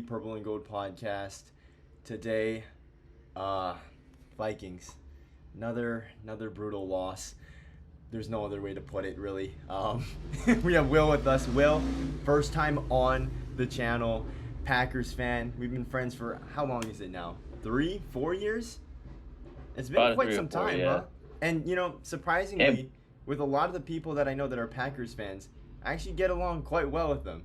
Purple and Gold podcast. Today, uh, Vikings. Another brutal loss. There's no other way to put it, really. We have Will with us. Will, first time on the channel, Packers fan. We've been friends for how long is it now? 3, 4 years? It's been About quite three or some four, time, yeah. huh? And Yeah, surprisingly, with a lot of the people that I know that are Packers fans, I actually get along quite well with them.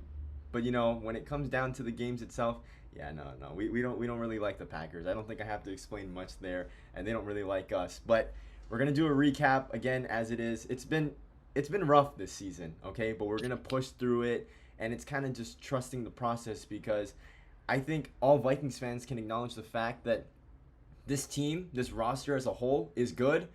But when it comes down to the games itself, yeah, no, we don't really like the Packers. I don't think I have to explain much there, and they don't really like us. But we're gonna do a recap again as it is. It's been rough this season, okay? But we're gonna push through it, and it's kind of just trusting the process because I think all Vikings fans can acknowledge the fact that this team, this roster as a whole, is good,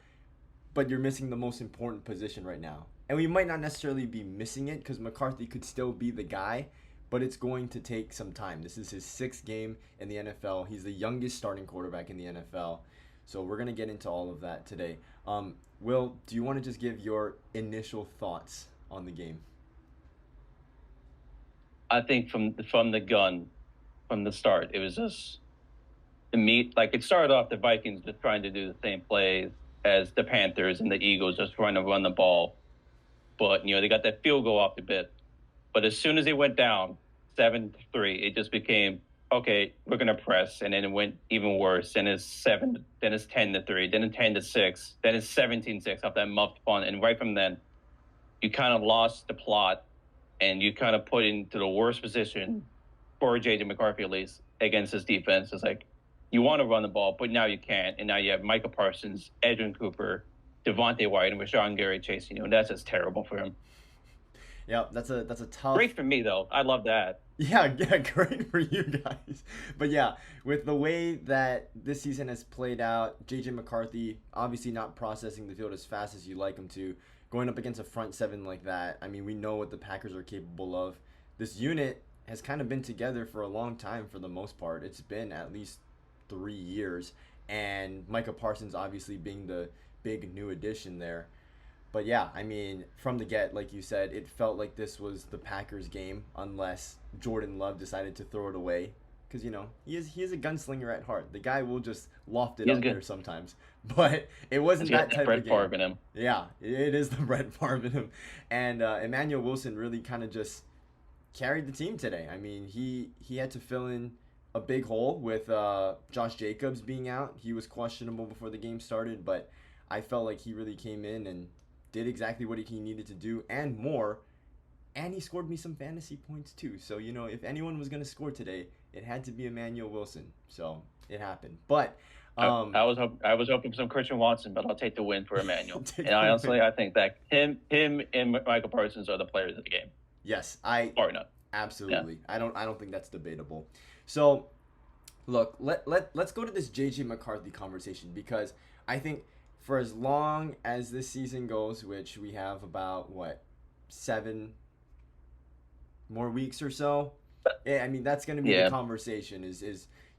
but you're missing the most important position right now. And we might not necessarily be missing it because McCarthy could still be the guy, but it's going to take some time. This is his 6th game in the NFL. He's the youngest starting quarterback in the NFL. So we're going to get into all of that today. Will, do you want to just give your initial thoughts on the game? I think from the gun, from the start, it was just the meat. Like it started off the Vikings just trying to do the same plays as the Panthers and the Eagles, just trying to run the ball. But they got that field goal off the bit. But as soon as they went down 7-3, it just became okay. We're gonna press, and then it went even worse. Then it's 7, then it's 10-3, then it's 10-6, then it's 17-6 off that muffed punt, and right from then, you kind of lost the plot, and you kind of put into the worst position for J.J. McCarthy at least against his defense. It's like you want to run the ball, but now you can't, and now you have Micah Parsons, Edwin Cooper, Devontae White, and Rashawn Gary chasing you, and that's just terrible for him. Yeah, that's a tough. Great for me though. I love that. Yeah, great for you guys. But yeah, with the way that this season has played out, JJ McCarthy obviously not processing the field as fast as you'd like him to, going up against a front seven like that. I mean, we know what the Packers are capable of. This unit has kind of been together for a long time for the most part. It's been at least 3 years, and Micah Parsons obviously being the big new addition there. But yeah, I mean, from the get, like you said, it felt like this was the Packers game, unless Jordan Love decided to throw it away. Because, he is a gunslinger at heart. The guy will just loft it He's up good. there sometimes. But it wasn't He's that got type Brett of game. Favre in him. Yeah, it is the Brett Favre in him. And Emmanuel Wilson really kind of just carried the team today. I mean, he had to fill in a big hole with Josh Jacobs being out. He was questionable before the game started, but I felt like he really came in and did exactly what he needed to do and more. And he scored me some fantasy points too. So, if anyone was going to score today, it had to be Emmanuel Wilson. So it happened. But I was hoping for some Christian Watson, but I'll take the win for Emmanuel. Take And the honestly, win. I think that him and Michael Parsons are the players of the game. Yes, Or not. absolutely. I don't think that's debatable. So, look, let's go to this JJ McCarthy conversation because I think for as long as this season goes, which we have about 7 more weeks or so. Yeah, I mean that's going to be the Yeah. conversation is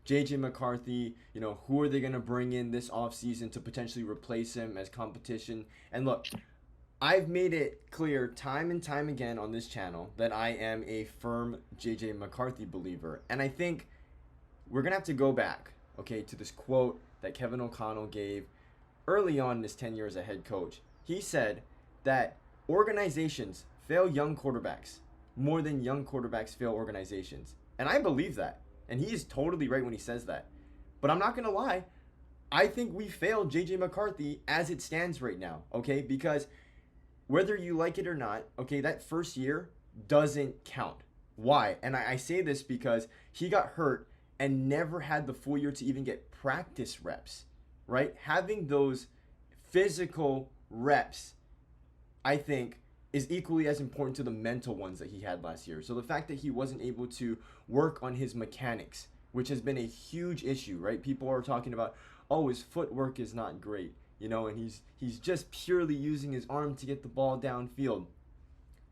JJ McCarthy, who are they going to bring in this offseason to potentially replace him as competition? And look, I've made it clear time and time again on this channel that I am a firm JJ McCarthy believer. And I think we're going to have to go back, okay, to this quote that Kevin O'Connell gave early on in his tenure as a head coach. He said that organizations fail young quarterbacks more than young quarterbacks fail organizations. And I believe that. And he is totally right when he says that. But I'm not going to lie. I think we failed JJ McCarthy as it stands right now, okay? Because whether you like it or not, okay, that first year doesn't count. Why? And I say this because he got hurt and never had the full year to even get practice reps, right? Having those physical reps, I think, is equally as important to the mental ones that he had last year. So the fact that he wasn't able to work on his mechanics, which has been a huge issue, right? People are talking about, oh, his footwork is not great, and he's just purely using his arm to get the ball downfield.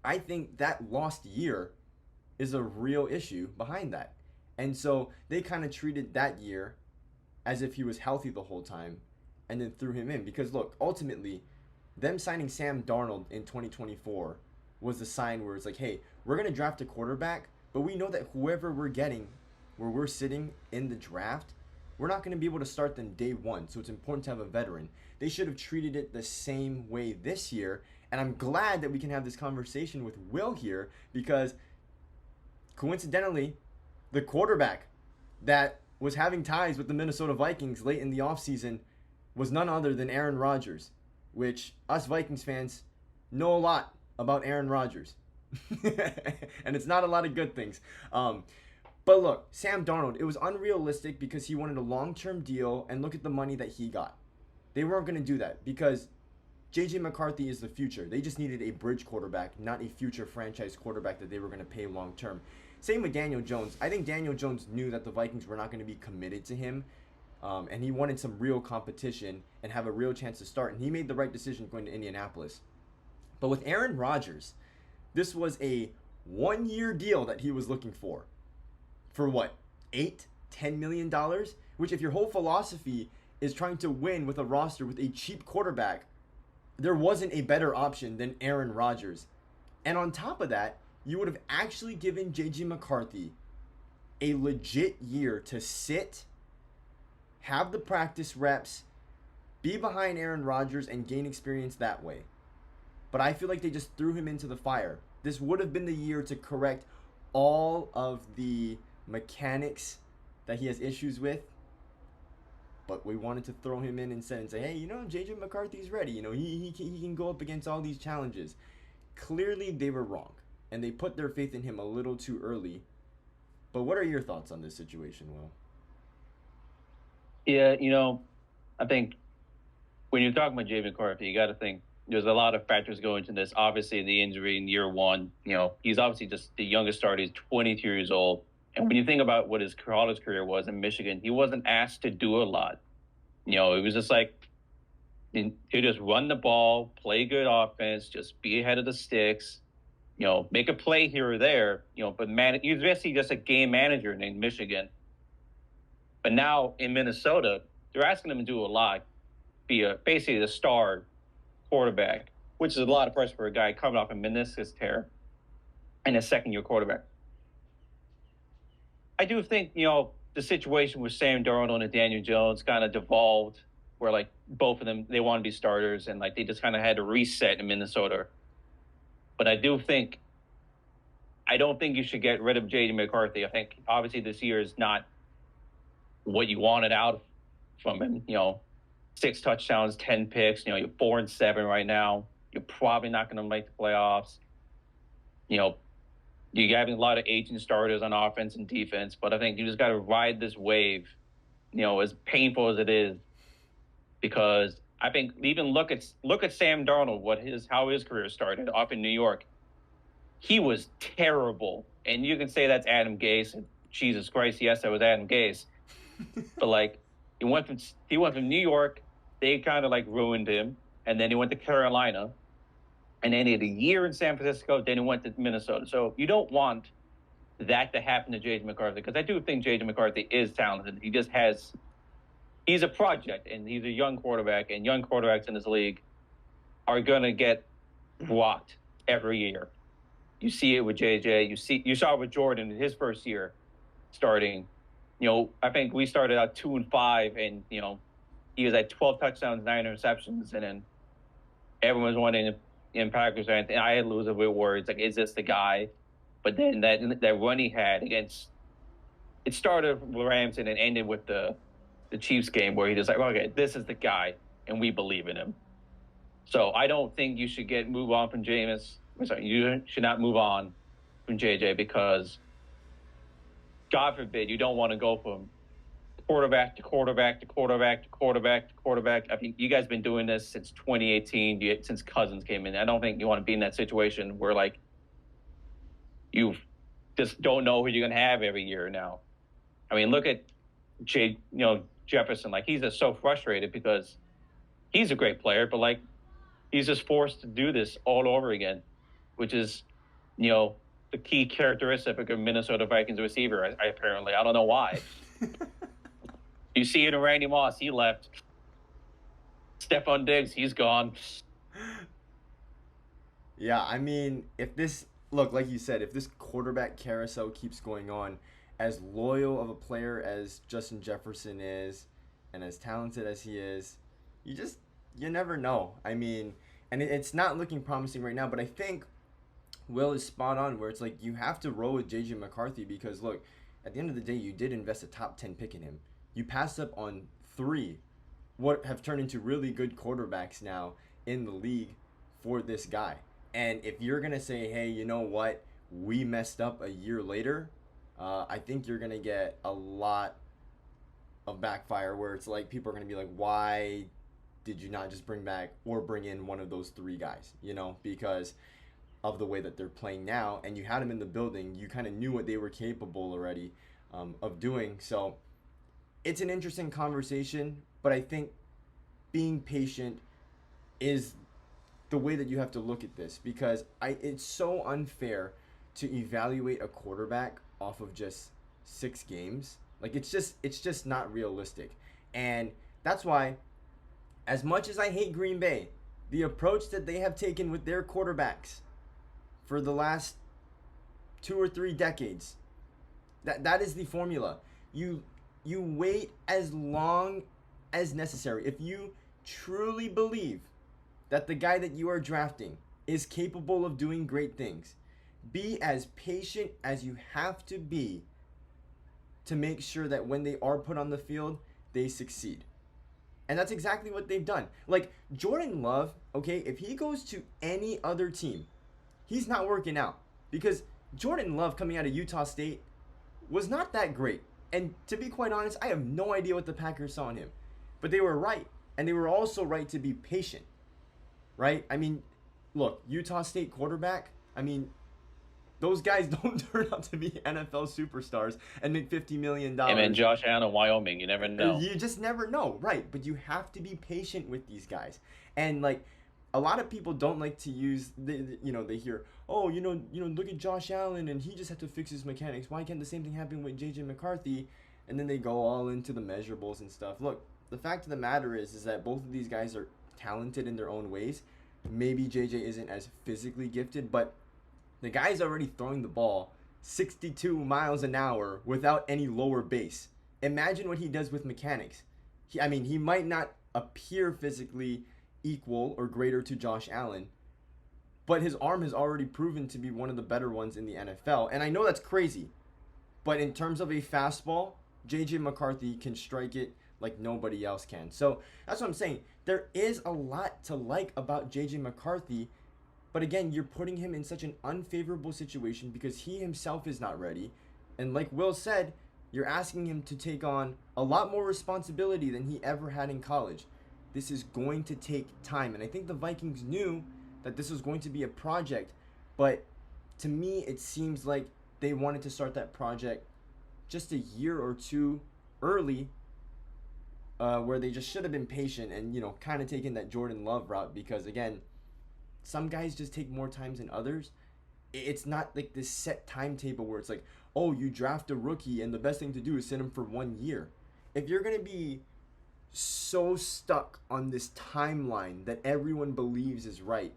I think that lost year is a real issue behind that. And so they kind of treated that year as if he was healthy the whole time and then threw him in. Because look, ultimately, them signing Sam Darnold in 2024 was the sign where it's like, hey, we're going to draft a quarterback, but we know that whoever we're getting where we're sitting in the draft, we're not going to be able to start them day one. So it's important to have a veteran. They should have treated it the same way this year. And I'm glad that we can have this conversation with Will here because coincidentally, the quarterback that was having ties with the Minnesota Vikings late in the offseason was none other than Aaron Rodgers, which us Vikings fans know a lot about Aaron Rodgers. And it's not a lot of good things. But look, Sam Darnold, it was unrealistic because he wanted a long-term deal, and look at the money that he got. They weren't going to do that because J.J. McCarthy is the future. They just needed a bridge quarterback, not a future franchise quarterback that they were going to pay long-term. Same with Daniel Jones. I think Daniel Jones knew that the Vikings were not going to be committed to him, and he wanted some real competition and have a real chance to start, and he made the right decision going to Indianapolis. But with Aaron Rodgers, this was a one-year deal that he was looking for what, $8-10 million? Which, if your whole philosophy is trying to win with a roster with a cheap quarterback, there wasn't a better option than Aaron Rodgers. And on top of that, you would have actually given J.J. McCarthy a legit year to sit, have the practice reps, be behind Aaron Rodgers, and gain experience that way. But I feel like they just threw him into the fire. This would have been the year to correct all of the mechanics that he has issues with. But we wanted to throw him in and say, hey, J.J. McCarthy's ready. He can go up against all these challenges. Clearly, they were wrong. And they put their faith in him a little too early. But what are your thoughts on this situation, Will? Yeah, I think when you're talking about J.J. McCarthy, you got to think there's a lot of factors going into this. Obviously, the injury in year one. He's obviously just the youngest starter. He's 22 years old. And when you think about what his college career was in Michigan, he wasn't asked to do a lot. It was just like to just run the ball, play good offense, just be ahead of the sticks, make a play here or there, but he was basically just a game manager in Michigan. But now in Minnesota, they're asking him to do a lot, be basically the star quarterback, which is a lot of pressure for a guy coming off a meniscus tear and a second-year quarterback. I do think, the situation with Sam Darnold and Daniel Jones kind of devolved where, like, both of them, they want to be starters, and, like, they just kind of had to reset in Minnesota. But I don't think you should get rid of J.J. McCarthy. I think, obviously, this year is not what you wanted out from him. 6 touchdowns, 10 picks. You're 4-7 right now. You're probably not going to make the playoffs. You're having a lot of aging starters on offense and defense, but I think you just got to ride this wave, as painful as it is, because I think even look at Sam Darnold, how his career started off in New York. He was terrible, and you can say that's Adam Gase. And Jesus Christ, yes, that was Adam Gase, but like he went from New York, they kind of like ruined him, and then he went to Carolina. And then he had a year in San Francisco, then he went to Minnesota. So you don't want that to happen to J.J. McCarthy, because I do think J.J. McCarthy is talented. He's a project, and he's a young quarterback, and young quarterbacks in this league are going to get blocked every year. You see it with J.J. You saw it with Jordan in his first year starting. I think we started out 2-5, and, he was at 12 touchdowns, 9 interceptions, and then everyone was wondering in Packers, and I had lose a bit words like, is this the guy? But then that run he had against, it started with Rams and then ended with the Chiefs game where he just like, okay, this is the guy, and we believe in him. So I don't think you should move on from Jameis. You should not move on from JJ, because God forbid you don't want to go from quarterback to quarterback to quarterback to quarterback to quarterback. I mean, you guys have been doing this since 2018, since Cousins came in. I don't think you want to be in that situation where, like, you just don't know who you're going to have every year now. I mean, look at Jefferson. Like, he's just so frustrated because he's a great player, but, like, he's just forced to do this all over again, which is, the key characteristic of a Minnesota Vikings receiver, apparently. I don't know why. You see it in Randy Moss. He left. Stephon Diggs, he's gone. Yeah, I mean, like you said, if this quarterback carousel keeps going on, as loyal of a player as Justin Jefferson is, and as talented as he is, you just you never know. I mean, and it's not looking promising right now, but I think Will is spot on where it's like you have to roll with JJ McCarthy because look, at the end of the day, you did invest a top 10 pick in him. You passed up on three what have turned into really good quarterbacks now in the league for this guy. And if you're going to say, hey, you know what, we messed up a year later, I think you're going to get a lot of backfire where it's like people are going to be like, why did you not just bring back or bring in one of those three guys, because of the way that they're playing now, and you had them in the building, you kind of knew what they were capable already of doing. So it's an interesting conversation, but I think being patient is the way that you have to look at this because it's so unfair to evaluate a quarterback off of just 6 games. Like it's just not realistic. And that's why, as much as I hate Green Bay, the approach that they have taken with their quarterbacks for the last 2 or 3 decades, that is the formula. You wait as long as necessary. If you truly believe that the guy that you are drafting is capable of doing great things, be as patient as you have to be to make sure that when they are put on the field, they succeed. And that's exactly what they've done. Like Jordan Love, okay, if he goes to any other team, he's not working out because Jordan Love coming out of Utah State was not that great. And to be quite honest, I have no idea what the Packers saw in him. But they were right. And they were also right to be patient. Right? I mean, look, Utah State quarterback, I mean, those guys don't turn out to be NFL superstars and make $50 million. And then Josh Allen in Wyoming, you never know. You just never know, right? But you have to be patient with these guys. And like a lot of people don't like to use they hear, oh, look at Josh Allen and he just had to fix his mechanics. Why can't the same thing happen with JJ McCarthy? And then they go all into the measurables and stuff. Look, the fact of the matter is that both of these guys are talented in their own ways. Maybe JJ isn't as physically gifted, but the guy's already throwing the ball 62 miles an hour without any lower base. Imagine what he does with mechanics. He might not appear physically equal or greater to Josh Allen, but his arm has already proven to be one of the better ones in the NFL. And I know that's crazy, but in terms of a fastball, JJ McCarthy can strike it like nobody else can. So that's what I'm saying. There is a lot to like about JJ McCarthy, but again, you're putting him in such an unfavorable situation because he himself is not ready. And like Will said, you're asking him to take on a lot more responsibility than he ever had in college. This is going to take time. And I think the Vikings knew that this was going to be a project. But to me, it seems like they wanted to start that project just a year or two early, where they just should have been patient and, kind of taken that Jordan Love route because, again, some guys just take more times than others. It's not like this set timetable where it's like, oh, you draft a rookie and the best thing to do is sit him for 1 year. If you're going to be so stuck on this timeline that everyone believes is right,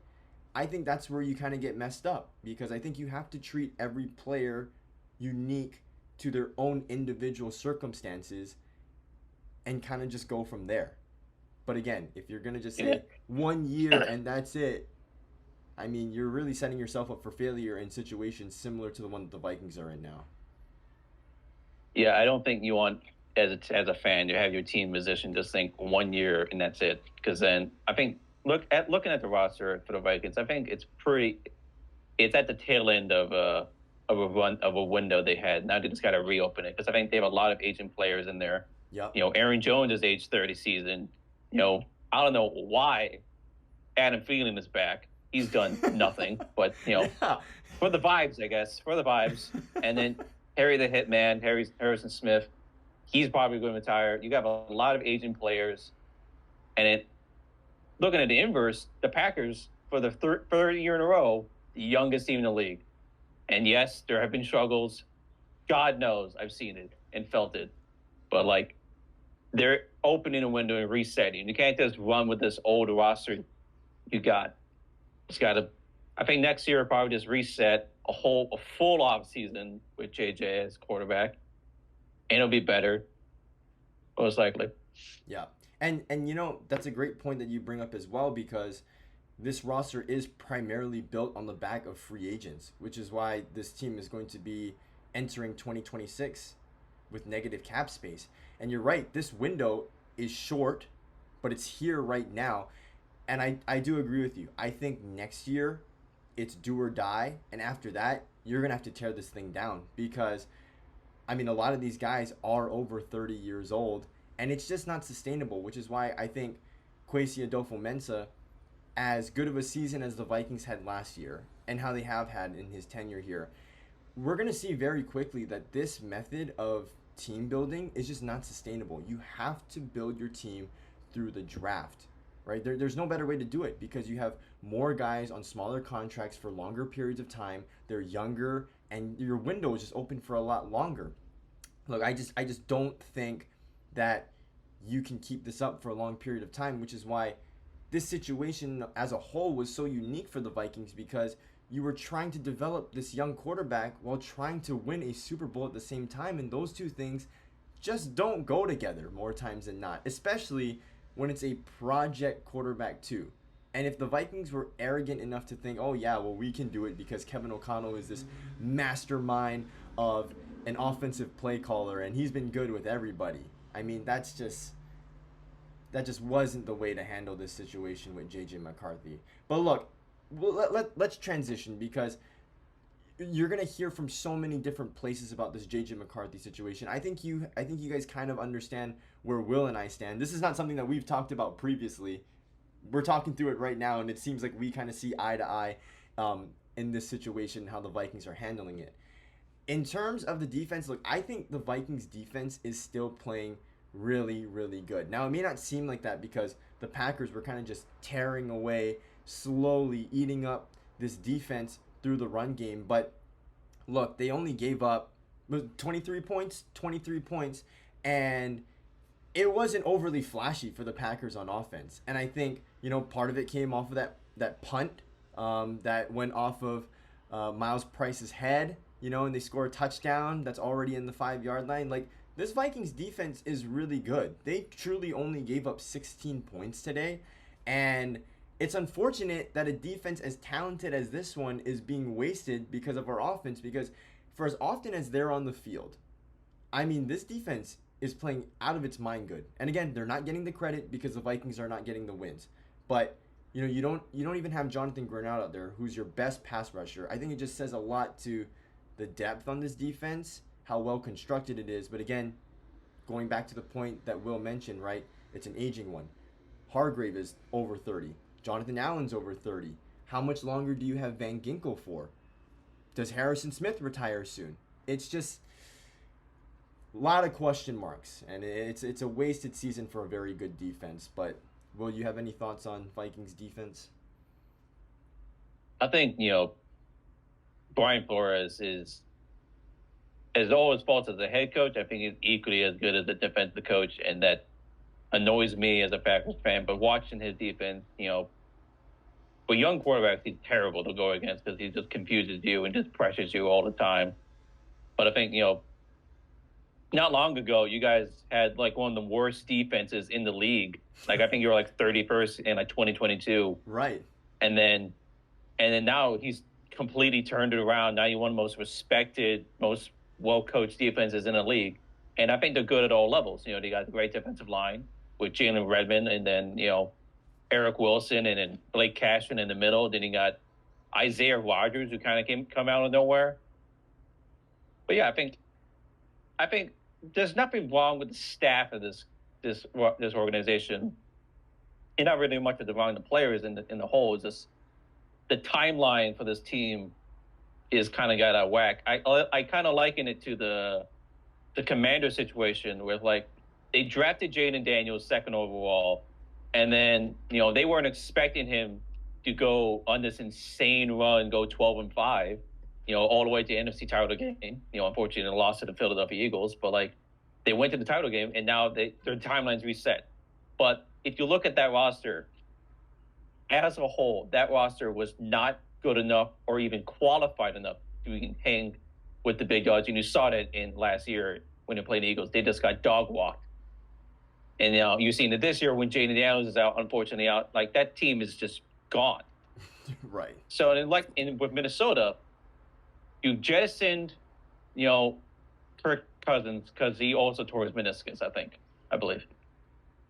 I think that's where you kind of get messed up because I think you have to treat every player unique to their own individual circumstances and kind of just go from there. But again, if you're going to just say 1 year and that's it, you're really setting yourself up for failure in situations similar to the one that the Vikings are in now. Yeah, I don't think you want, as a fan, you have your team position, just think 1 year and that's it. Because then I think looking at the roster for the Vikings, I think it's at the tail end of a window they had. Now they just got to reopen it because I think they have a lot of aging players in there. Yep. Aaron Jones is age 30 season. I don't know why Adam Thielen is back. He's done nothing, but Yeah. for the vibes, I guess, for the vibes. And then Harry the Hitman, Harrison Smith, he's probably going to retire. You got a lot of aging players, and looking at the inverse, the Packers for the third year in a row, the youngest team in the league. And yes, there have been struggles. God knows I've seen it and felt it, but they're opening a window and resetting. You can't just run with this old roster you got. It's got to. I think next year probably just reset a full off season with JJ as quarterback, and it'll be better, most likely. Yeah. And that's a great point that you bring up as well, because this roster is primarily built on the back of free agents, which is why this team is going to be entering 2026 with negative cap space. And you're right, this window is short, but it's here right now. And I do agree with you. I think next year it's do or die. And after that, you're going to have to tear this thing down because, I mean, a lot of these guys are over 30 years old, and it's just not sustainable, which is why I think Kwesi Adolfo-Mensah, as good of a season as the Vikings had last year and how they have had in his tenure here, we're going to see very quickly that this method of team building is just not sustainable. You have to build your team through the draft, right? There's no better way to do it because you have more guys on smaller contracts for longer periods of time. They're younger, and your window is just open for a lot longer. Look, I just don't think that you can keep this up for a long period of time, which is why this situation as a whole was so unique for the Vikings, because you were trying to develop this young quarterback while trying to win a Super Bowl at the same time, and those two things just don't go together more times than not, especially when it's a project quarterback too. And if the Vikings were arrogant enough to think, oh yeah, well, we can do it because Kevin O'Connell is this mastermind of an offensive play caller and he's been good with everybody. I mean, that just wasn't the way to handle this situation with JJ McCarthy. But look, let's transition, because you're gonna hear from so many different places about this JJ McCarthy situation. I think you guys kind of understand where Will and I stand. This is not something that we've talked about previously. We're talking through it right now, and it seems like we kind of see eye to eye in this situation, how the Vikings are handling it. In terms of the defense, look, I think the Vikings defense is still playing really, really good. Now, it may not seem like that because the Packers were kind of just tearing away, slowly eating up this defense through the run game. But look, they only gave up 23 points, and it wasn't overly flashy for the Packers on offense. And I think, part of it came off of that punt that went off of Miles Price's head, and they score a touchdown that's already in the 5-yard line. Like, this Vikings defense is really good. They truly only gave up 16 points today. And it's unfortunate that a defense as talented as this one is being wasted because of our offense. Because for as often as they're on the field, I mean, this defense is playing out of its mind good. And again, they're not getting the credit because the Vikings are not getting the wins. But you don't even have Jonathan Grenard out there, who's your best pass rusher. I think it just says a lot to the depth on this defense, how well constructed it is. But again, going back to the point that Will mentioned, right? It's an aging one. Hargrave is over 30. Jonathan Allen's over 30. How much longer do you have Van Ginkel for? Does Harrison Smith retire soon? It's just a lot of question marks, and it's a wasted season for a very good defense. But Will, you have any thoughts on Vikings defense? I think, Brian Flores is all his faults as a head coach. I think he's equally as good as a defensive coach, and that annoys me as a Packers fan. But watching his defense, for young quarterbacks, he's terrible to go against because he just confuses you and just pressures you all the time. But I think, not long ago, you guys had like one of the worst defenses in the league. Like, I think you were like 31st in like 2022. Right. And then now he's completely turned it around. Now you're one of the most respected, most well-coached defenses in the league. And I think they're good at all levels. They got a great defensive line with Jalen Redmond, and then, Eric Wilson, and then Blake Cashman in the middle. Then you got Isaiah Rodgers, who kind of come out of nowhere. But yeah, I think there's nothing wrong with the staff of this organization. And not really much of the wrong the players in the whole. Is just the timeline for this team is kind of got out of whack. I kind of liken it to the Commander situation where, like, they drafted Jaden Daniels second overall, and then they weren't expecting him to go on this insane run, go 12-5, all the way to the NFC title game. Unfortunately, they lost to the Philadelphia Eagles, but like, they went to the title game, and now their timeline's reset. But if you look at that roster as a whole, that roster was not good enough or even qualified enough to hang with the big dogs. And you saw that in last year when they played the Eagles. They just got dog walked. And you've seen it this year when Jaden Daniels is out, unfortunately out. Like that team is just gone. Right. So with Minnesota, you jettisoned, Kirk Cousins because he also tore his meniscus, I believe.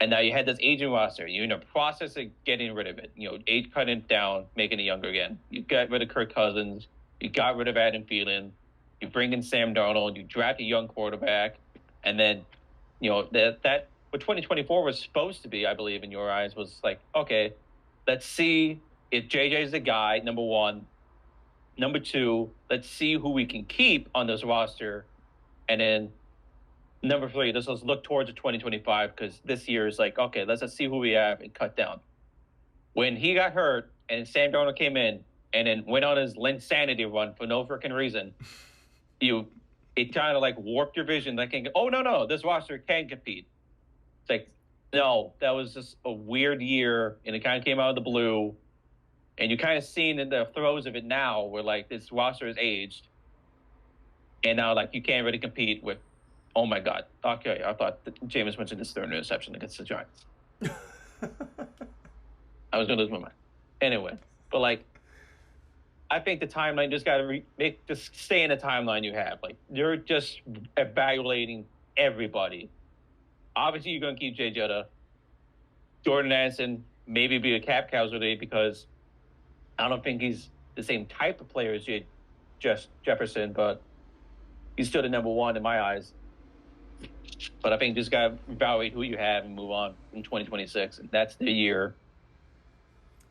And now you had this aging roster. You're in the process of getting rid of it. Cutting it down, making it younger again. You got rid of Kirk Cousins. You got rid of Adam Thielen. You bring in Sam Darnold. You draft a young quarterback. And then, that what 2024 was supposed to be, I believe, in your eyes, was like, okay, let's see if JJ's the guy, number one. Number two, let's see who we can keep on this roster. And then number three, let's look towards the 2025 because this year is like, okay, let's just see who we have and cut down. When he got hurt and Sam Darnold came in and then went on his insanity run for no freaking reason, it kind of like warped your vision. Like, oh, no, this roster can compete. It's like, no, that was just a weird year and it kind of came out of the blue. And you kind of seen in the throes of it now where like this roster is aged. And now like you can't really compete with, oh my God. Okay, I thought that Jameis mentioned this third interception against the Giants. I was going to lose my mind. Anyway, but like, I think the timeline just got to just stay in the timeline you have. Like, you're just evaluating everybody. Obviously, you're going to keep Jay Jetta. Jordan Anderson maybe be a cap casualty because I don't think he's the same type of player as Jefferson, but he's still the number one in my eyes. But I think you just got to evaluate who you have and move on in 2026. And that's the year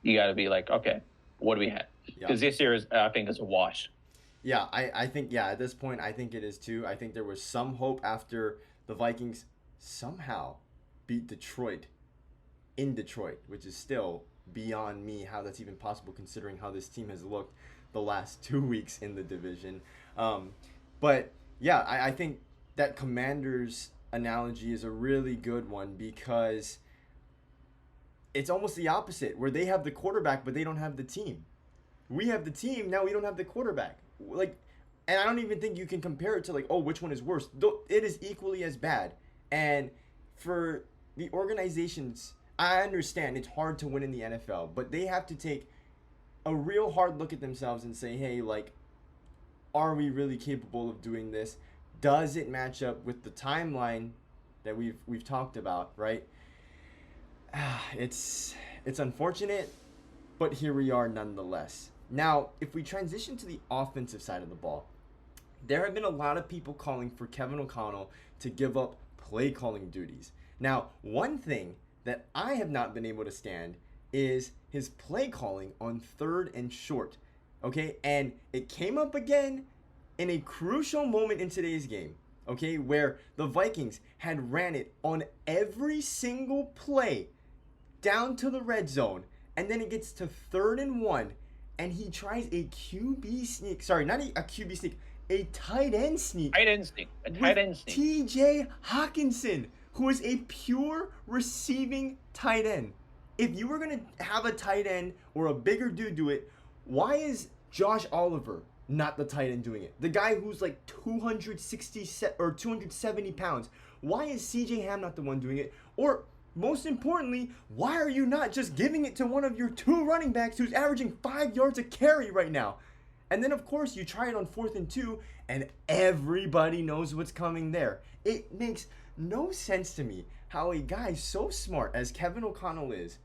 you got to be like, okay, what do we have? Because this year, I think, is a wash. Yeah, I think, at this point, I think it is too. I think there was some hope after the Vikings somehow beat Detroit in Detroit, which is still beyond me how that's even possible considering how this team has looked the last 2 weeks in the division. But yeah, I think that Commanders analogy is a really good one because it's almost the opposite where they have the quarterback but they don't have the team. We have the team, now we don't have the quarterback. Like, and I don't even think you can compare it to like, oh, which one is worse? It is equally as bad. And for the organizations, I understand it's hard to win in the NFL, but they have to take a real hard look at themselves and say, hey, like, are we really capable of doing this? Does it match up with the timeline that we've talked about, right? It's unfortunate, but here we are nonetheless. Now, if we transition to the offensive side of the ball, there have been a lot of people calling for Kevin O'Connell to give up play calling duties. Now, one thing that I have not been able to stand is his play calling on 3rd and short. Okay, and it came up again in a crucial moment in today's game, okay, where the Vikings had ran it on every single play down to the red zone, and then it gets to 3rd and 1, and he tries a QB sneak. Sorry, not a QB sneak, a tight end sneak. A tight end sneak. TJ Hawkinson, who is a pure receiving tight end. If you were going to have a tight end or a bigger dude do it, why is Josh Oliver not the tight end doing it? The guy who's like 260 or 270 pounds. Why is CJ Ham not the one doing it? Or most importantly, why are you not just giving it to one of your 2 running backs who's averaging 5 yards a carry right now? And then, of course, you try it on 4th and 2, and everybody knows what's coming there. It makes no sense to me how a guy so smart as Kevin O'Connell is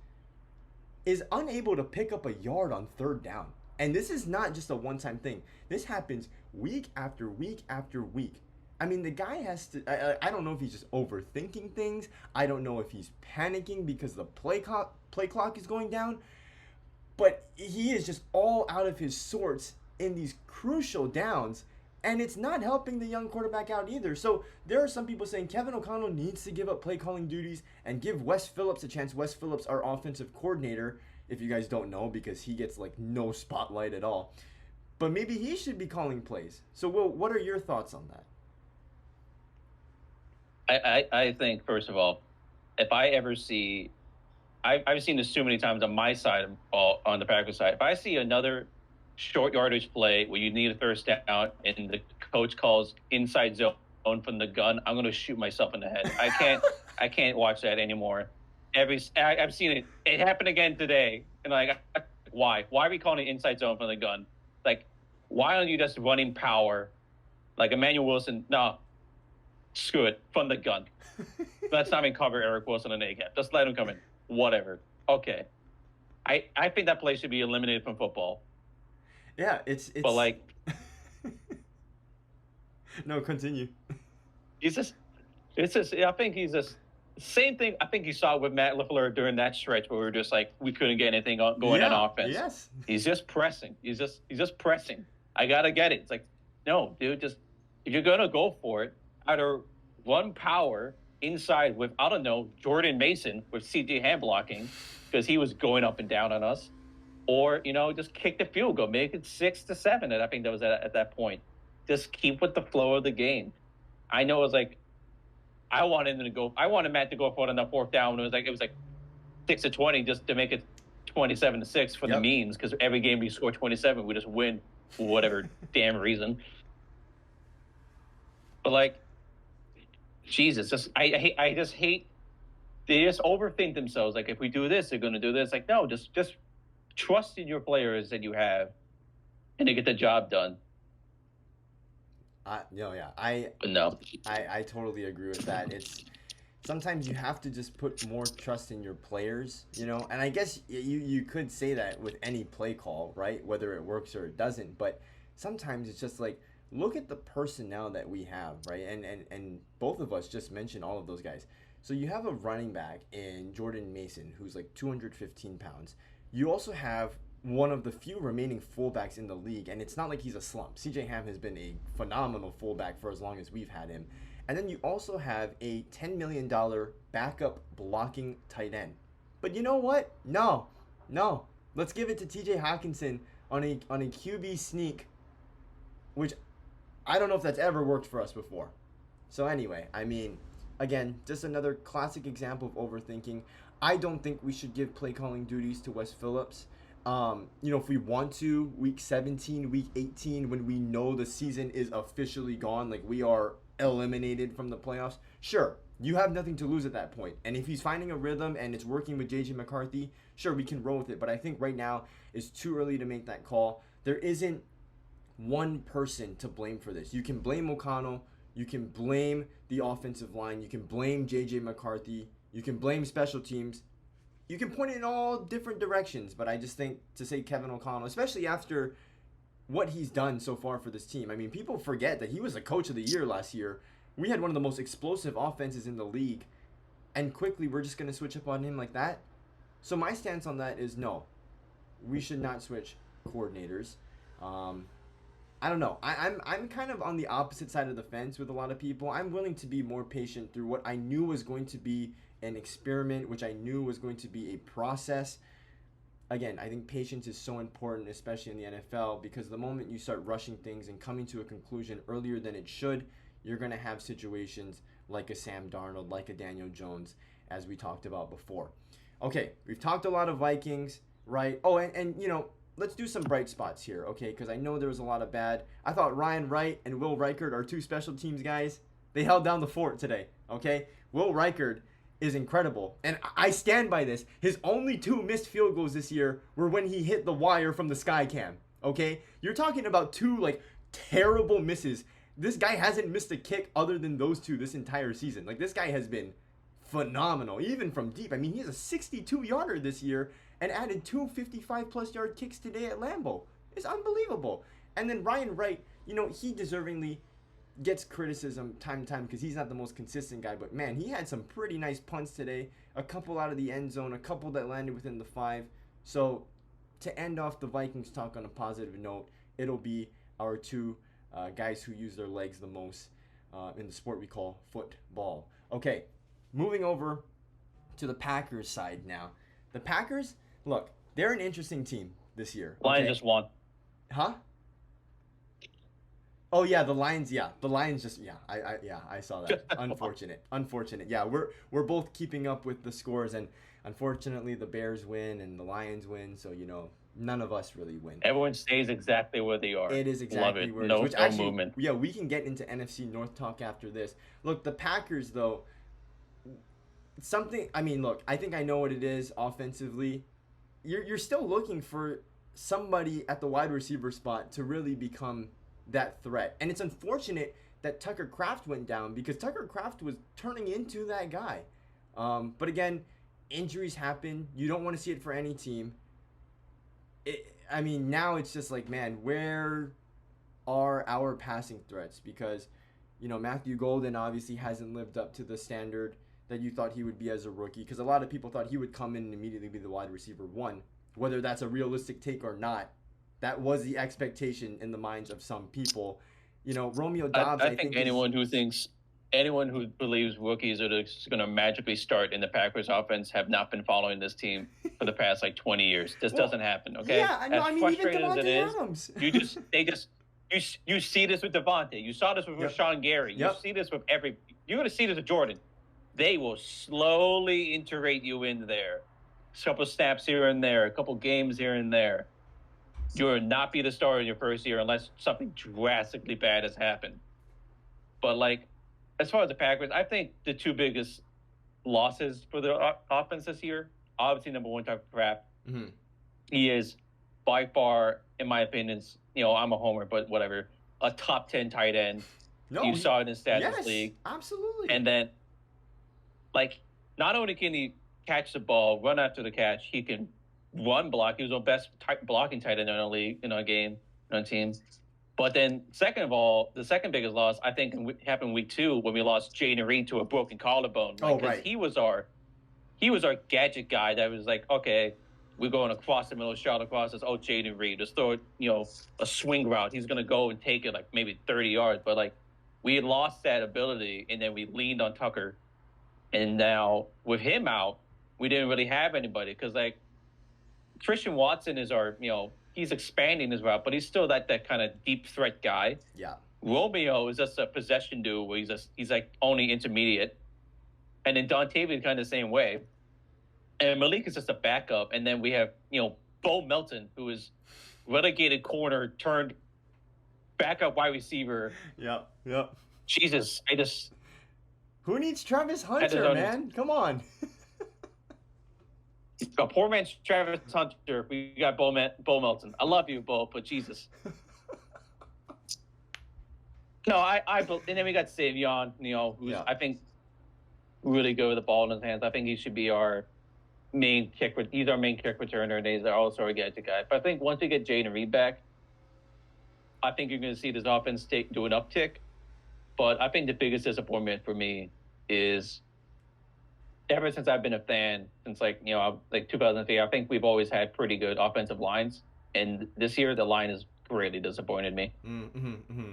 unable to pick up a yard on 3rd down. And this is not just a one-time thing. This happens week after week after week. I mean, the guy has to... I don't know if he's just overthinking things. I don't know if he's panicking because the play clock is going down. But he is just all out of his sorts in these crucial downs. And it's not helping the young quarterback out either. So there are some people saying Kevin O'Connell needs to give up play calling duties and give Wes Phillips a chance. Wes Phillips, our offensive coordinator, if you guys don't know, because he gets like no spotlight at all. But maybe he should be calling plays. So Will, what are your thoughts on that? I think, first of all, if I ever see, I've seen this too many times on my side, on the Packers side. If I see another short yardage play where you need a first down and the coach calls inside zone from the gun, I'm gonna shoot myself in the head. I can't watch that anymore. I've seen it. It happened again today, and like, why? Why are we calling it inside zone from the gun? Like, why aren't you just running power, like Emmanuel Wilson? No, screw it, from the gun. Let's not even cover Eric Wilson and A-gap. Just let him come in. Whatever. Okay. I think that play should be eliminated from football. Yeah, it's But like, no, continue. he's just, it's just. I think he's just same thing. I think you saw with Matt LaFleur during that stretch where we were just like we couldn't get anything going on offense. Yes. He's just pressing. He's just pressing. I gotta get it. It's like, no, dude. Just if you're gonna go for it, either run power inside with, I don't know, Jordan Mason with CJ hand blocking because he was going up and down on us, or just kick the field goal, make it 6-7. And I think that was at that point. Just keep with the flow of the game. I know it was like I wanted Matt to go for it on the fourth down. It was like 6-20 just to make it 27-6 for the memes, because every game we score 27, we just win for whatever damn reason. But like, Jesus, I just hate. They just overthink themselves. Like, if we do this, they're going to do this. Like, no, just trust in your players that you have, and they get the job done. I totally agree with that. It's sometimes you have to just put more trust in your players, and I guess you could say that with any play call, right? Whether it works or it doesn't, but sometimes it's just like, look at the personnel that we have, right? And both of us just mentioned all of those guys. So you have a running back in Jordan Mason who's like 215 pounds. You also have one of the few remaining fullbacks in the league, and it's not like he's a slump. CJ Ham has been a phenomenal fullback for as long as we've had him. And then you also have a $10 million backup blocking tight end. But you know what? No. Let's give it to TJ Hawkinson on a QB sneak, which I don't know if that's ever worked for us before. So anyway, I mean, again, just another classic example of overthinking. I don't think we should give play calling duties to Wes Phillips. If we want to, week 17, week 18, when we know the season is officially gone, like we are eliminated from the playoffs, sure, you have nothing to lose at that point. And if he's finding a rhythm and it's working with JJ McCarthy, sure, we can roll with it. But I think right now it's too early to make that call. There isn't one person to blame for this. You can blame O'Connell. You can blame the offensive line. You can blame JJ McCarthy. You can blame special teams. You can point it in all different directions, but I just think to say Kevin O'Connell, especially after what he's done so far for this team. I mean, people forget that he was the coach of the year last year. We had one of the most explosive offenses in the league, and quickly we're just going to switch up on him like that. So my stance on that is no. We should not switch coordinators. I don't know. I'm kind of on the opposite side of the fence with a lot of people. I'm willing to be more patient through what I knew was going to be an experiment, which I knew was going to be a process. Again, I think patience is so important, especially in the NFL, because the moment you start rushing things and coming to a conclusion earlier than it should, you're going to have situations like a Sam Darnold, like a Daniel Jones, as we talked about before. Okay, we've talked a lot of Vikings, right? Oh, and let's do some bright spots here, okay? Because I know there was a lot of bad. I thought Ryan Wright and Will Reichard, our two special teams guys, they held down the fort today, okay? Will Reichard is incredible, and I stand by this. His only 2 missed field goals this year were when he hit the wire from the sky cam, okay? You're talking about 2, terrible misses. This guy hasn't missed a kick other than those 2 this entire season. This guy has been phenomenal, even from deep. I mean, he has a 62-yarder this year and added 2 55-plus yard kicks today at Lambeau. It's unbelievable. And then Ryan Wright, he deservingly gets criticism time to time because he's not the most consistent guy, but man, he had some pretty nice punts today, a couple out of the end zone, a couple that landed within the 5. So to end off the Vikings talk on a positive note, it'll be our 2 guys who use their legs the most in the sport we call football. Okay, moving over to the Packers side now. The Packers, look, they're an interesting team this year. Okay? Lions just won. Huh? Oh yeah, the Lions. Yeah, the Lions just. Yeah, I saw that. Unfortunate. Yeah, we're both keeping up with the scores, and unfortunately the Bears win and the Lions win. So none of us really win. Everyone stays exactly where they are. It is Love exactly it. where it is. No, Which no actually, movement. yeah, we can get into NFC North talk after this. Look, the Packers though, something. I mean, look, I think I know what it is offensively. You're still looking for somebody at the wide receiver spot to really become that threat, and it's unfortunate that Tucker Kraft went down because Tucker Kraft was turning into that guy. But again, injuries happen. You don't want to see it for any team. I mean, now it's just like, man, where are our passing threats? Because, Matthew Golden obviously hasn't lived up to the standard that you thought he would be as a rookie. Because a lot of people thought he would come in and immediately be the wide receiver one. Whether that's a realistic take or not, that was the expectation in the minds of some people. Romeo Dobbs, I I think think, is. anyone who believes rookies are just going to magically start in the Packers offense have not been following this team for the past like 20 years. This Well, doesn't happen. Okay, yeah, no, as I mean, even frustrating as it Devontae is, Adams. you see this with Devontae. You saw this with Yep. Rashawn Gary. You Yep. see this with You're going to see this with Jordan. They will slowly integrate you in there. A couple snaps here and there, a couple games here and there. You will not be the starter in your first year unless something drastically bad has happened. But like, as far as the Packers, I think the two biggest losses for the offense this year, obviously number one, Tucker Kraft. Mm-hmm. He is by far, in my opinion, I'm a homer, but whatever, a top 10 tight end. No, You saw it in Stats yes, League. absolutely. And then, like, not only can he catch the ball, run after the catch, he can run block. He was the best blocking tight end in the league, in a game, on a team. But then, second of all, the second biggest loss, I think, happened week 2 when we lost Jaden Reed to a broken collarbone. Right. He was our gadget guy that was like, okay, we're going across the middle, shot across this. Oh, Jaden Reed, just throw it, a swing route. He's going to go and take it like maybe 30 yards. But like, we had lost that ability, and then we leaned on Tucker. And now with him out, we didn't really have anybody because like Christian Watson is our, he's expanding his route, but he's still that kind of deep threat guy. Yeah. Romeo is just a possession dude where he's like only intermediate. And then Dontavian kind of the same way. And Malik is just a backup. And then we have, Bo Melton, who is relegated corner turned backup wide receiver. Yep. Jesus, Who needs Travis Hunter, man? Come on. A poor man's Travis Hunter. We got Bo Melton. I love you, Bo, but Jesus. No, and then we got Savion, who's I think really good with the ball in his hands. I think he should be our main he's our main kick returner, and he's also our gadget guy. But I think once we get Jaden Reed back, I think you're going to see this offense do an uptick. But I think the biggest disappointment for me is ever since I've been a fan, since like 2003, I think we've always had pretty good offensive lines. And this year, the line has greatly disappointed me. Mm-hmm.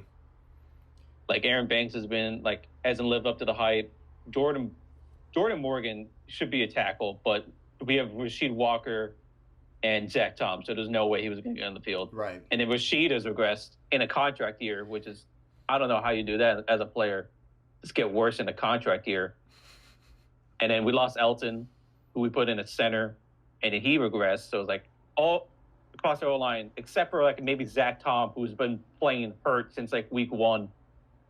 Like Aaron Banks hasn't lived up to the hype. Jordan Morgan should be a tackle, but we have Rasheed Walker and Zach Tom, so there's no way he was going to get on the field. Right. And then Rasheed has regressed in a contract year, which is, I don't know how you do that as a player. Just get worse in a contract year. And then we lost Elton, who we put in at center, and then he regressed. So it was like all across the O-line, except for like maybe Zach Tom, who's been playing hurt since like week 1,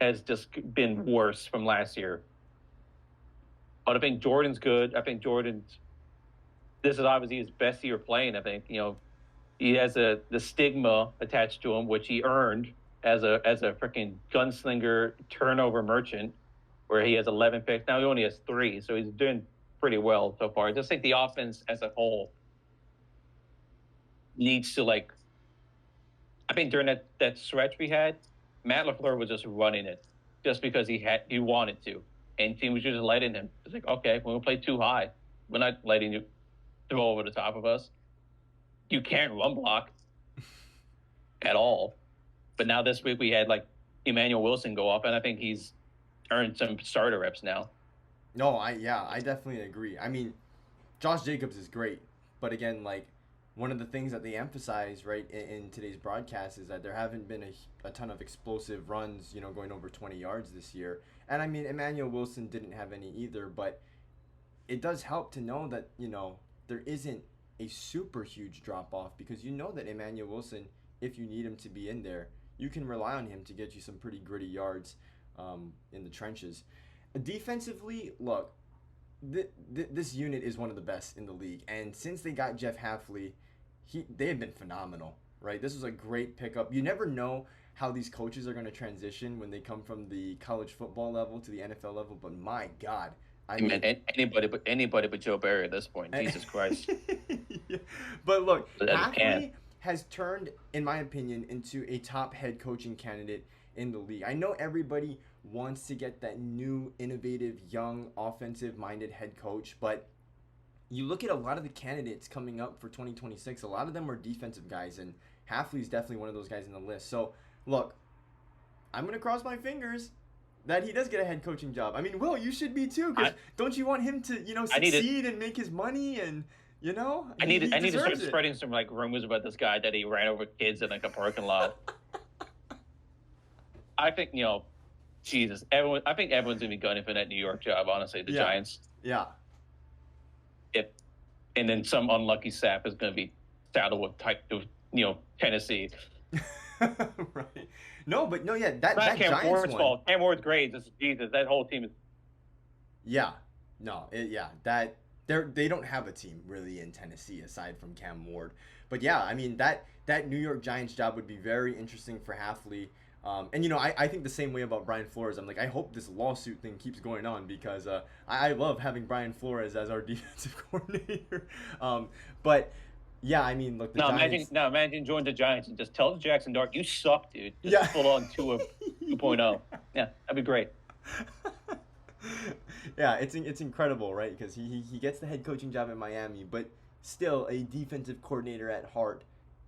has just been worse from last year. But I think Jordan's good. I think this is obviously his best year playing. I think, he has the stigma attached to him, which he earned as a freaking gunslinger turnover merchant, where he has 11 picks. Now he only has 3, so he's doing pretty well so far. I just think the offense as a whole needs to I think during that stretch we had, Matt LaFleur was just running it just because he wanted to. And team was just letting him. It's like, okay, we're going to play too high. We're not letting you throw over the top of us. You can't run block at all. But now this week we had Emmanuel Wilson go off, and I think he's earned some starter reps now. No, I definitely agree. I mean, Josh Jacobs is great, but again, one of the things that they emphasize right in today's broadcast is that there haven't been a ton of explosive runs, going over 20 yards this year. And I mean, Emmanuel Wilson didn't have any either, but it does help to know that, there isn't a super huge drop off because you know that Emmanuel Wilson, if you need him to be in there, you can rely on him to get you some pretty gritty yards in the trenches. Defensively, look, this unit is one of the best in the league, and since they got Jeff Hafley, they have been phenomenal. Right, this was a great pickup. You never know how these coaches are going to transition when they come from the college football level to the NFL level, but my God, I mean, anybody but Joe Barry at this point. Jesus Christ. Yeah. But look, Hafley has turned, in my opinion, into a top head coaching candidate in the league. I know everybody wants to get that new, innovative, young, offensive-minded head coach, but you look at a lot of the candidates coming up for 2026, a lot of them are defensive guys, and Hafley's definitely one of those guys in the list. So, look, I'm going to cross my fingers that he does get a head coaching job. I mean, Will, you should be too, because don't you want him to, succeed and make his money and, I need to start spreading some, rumors about this guy that he ran over kids in, a parking lot. I think, Jesus, I think everyone's going to be gunning for that New York job, honestly, the Giants. Yeah. And then some unlucky sap is going to be saddled with Tennessee. Right. No, yeah, that Cam Giants Ward's one. fault. Cam Ward's great. Jesus, that whole team is. Yeah. No. They don't have a team really in Tennessee aside from Cam Ward. But yeah, I mean that New York Giants job would be very interesting for Hafley. And I think the same way about Brian Flores. I'm like, I hope this lawsuit thing keeps going on because I love having Brian Flores as our defensive coordinator. But yeah, I mean, look, Giants. Imagine join the Giants and just tell Jackson Dart, you suck, dude. Just yeah. Full on 2.0. Yeah, that'd be great. Yeah, it's incredible, right? Because he gets the head coaching job in Miami, but still a defensive coordinator at heart,